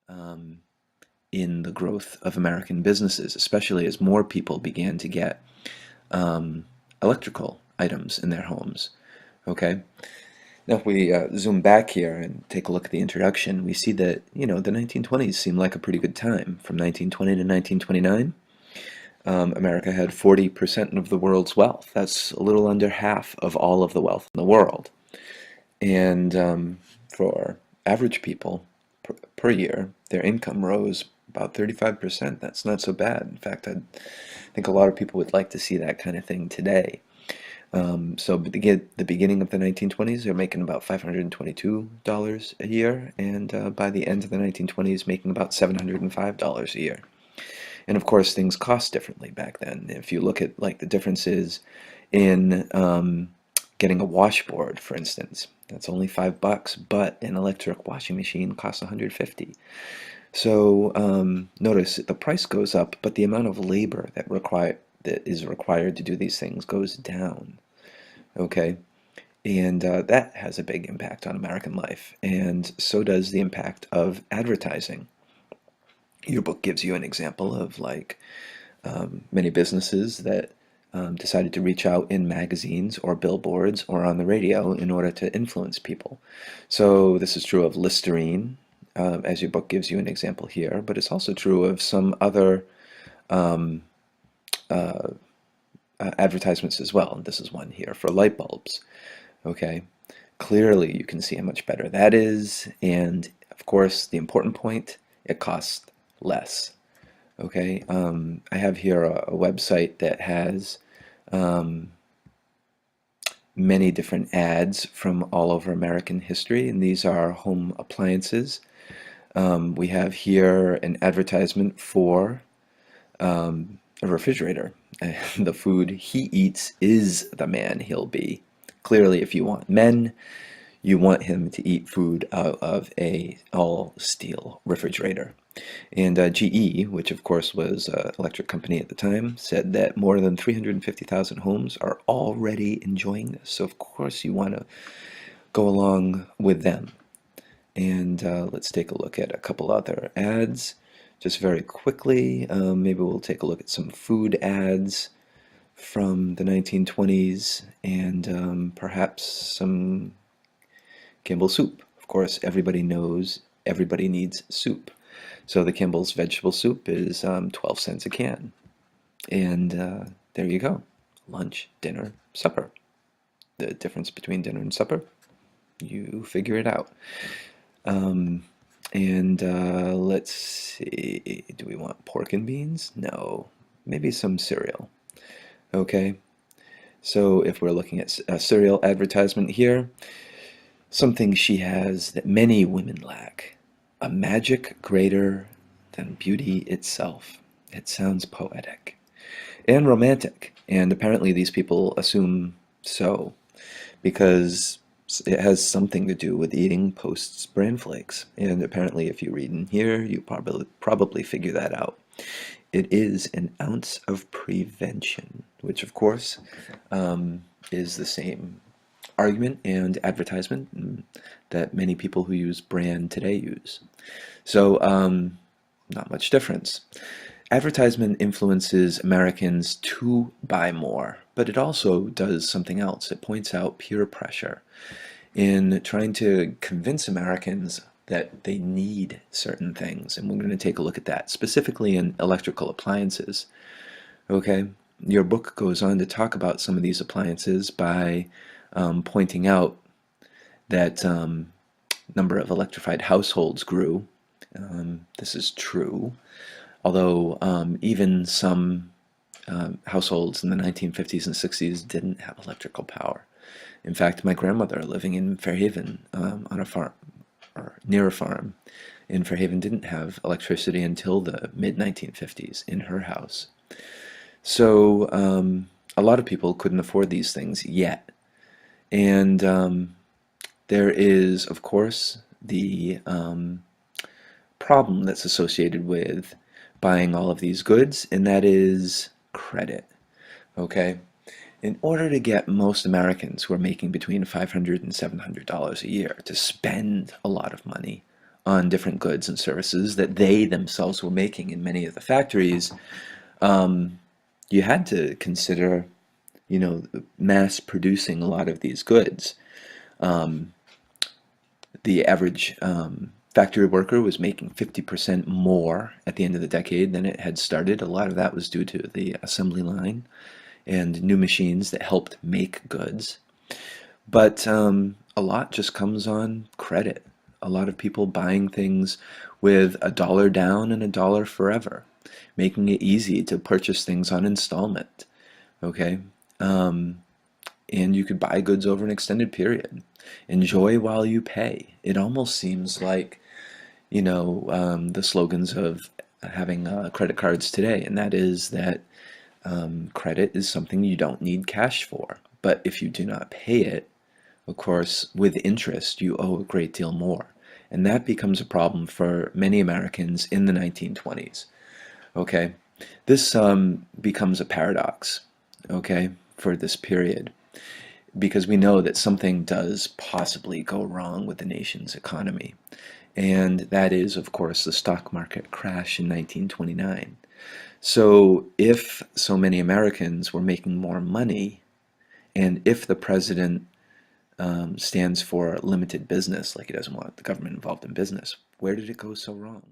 um, in the growth of American businesses, especially as more people began to get um, electrical items in their homes. Okay, now if we zoom back here and take a look at the introduction, we see that the 1920s seemed like a pretty good time. From 1920 to 1929, America had 40% of the world's wealth. That's a little under half of all of the wealth in the world. And for average people per year, their income rose about 35%. That's not so bad. In fact, I think a lot of people would like to see that kind of thing today. So the beginning of the 1920s, they're making about $522 a year, and by the end of the 1920s, making about $705 a year. And of course, things cost differently back then. If you look at like the differences in getting a washboard, for instance, that's only $5, but an electric washing machine costs 150. So notice the price goes up, but the amount of labor that is required to do these things goes down. Okay, and that has a big impact on American life, and so does the impact of advertising. Your book gives you an example of like many businesses that decided to reach out in magazines or billboards or on the radio in order to influence people. So this is true of Listerine, as your book gives you an example here, but it's also true of some other um, uh, advertisements as well. And this is one here for light bulbs. Okay, clearly you can see how much better that is, and of course the important point, it costs less. Okay, I have here a website that has um, many different ads from all over American history, and these are home appliances. We have here an advertisement for a refrigerator. The food he eats is the man he'll be. Clearly, if you want men, you want him to eat food out of a all steel refrigerator. And GE, which of course was an electric company at the time, said that more than 350,000 homes are already enjoying this. So of course you want to go along with them. And let's take a look at a couple other ads just very quickly. Maybe we'll take a look at some food ads from the 1920s, and perhaps some Campbell's soup. Of course, everybody knows everybody needs soup. So the Campbell's vegetable soup is 12 cents a can. And there you go. Lunch, dinner, supper. The difference between dinner and supper, you figure it out. Um, and let's see, do we want pork and beans? No, maybe some cereal. Okay, so if we're looking at a cereal advertisement here, something she has that many women lack, a magic greater than beauty itself. It sounds poetic and romantic, and apparently these people assume so because it has something to do with eating Post's bran flakes. And apparently, if you read in here, you probably figure that out. It is an ounce of prevention, which of course is the same argument and advertisement that many people who use brand today use. So not much difference. Advertisement influences Americans to buy more, but it also does something else. It points out peer pressure in trying to convince Americans that they need certain things. And we're going to take a look at that, specifically in electrical appliances. Okay, your book goes on to talk about some of these appliances by pointing out that number of electrified households grew. This is true, although even some households in the 1950s and 60s didn't have electrical power. In fact, my grandmother living in Fairhaven on a farm, or near a farm in Fairhaven, didn't have electricity until the mid-1950s in her house. So a lot of people couldn't afford these things yet. And there is, of course, the problem that's associated with buying all of these goods, and that is credit. Okay? In order to get most Americans who are making between $500 and $700 a year to spend a lot of money on different goods and services that they themselves were making in many of the factories, um, you had to consider, mass producing a lot of these goods. Um, the average factory worker was making 50% more at the end of the decade than it had started. A lot of that was due to the assembly line and new machines that helped make goods. But a lot just comes on credit. A lot of people buying things with a dollar down and a dollar forever, making it easy to purchase things on installment. Okay? Um, and you could buy goods over an extended period. Enjoy while you pay. It almost seems like, the slogans of having credit cards today, and that is that credit is something you don't need cash for. But if you do not pay it, of course, with interest, you owe a great deal more. And that becomes a problem for many Americans in the 1920s. Okay? This becomes a paradox, okay, for this period, because we know that something does possibly go wrong with the nation's economy. And that is, of course, the stock market crash in 1929. So if so many Americans were making more money, and if the president stands for limited business, like he doesn't want the government involved in business, where did it go so wrong?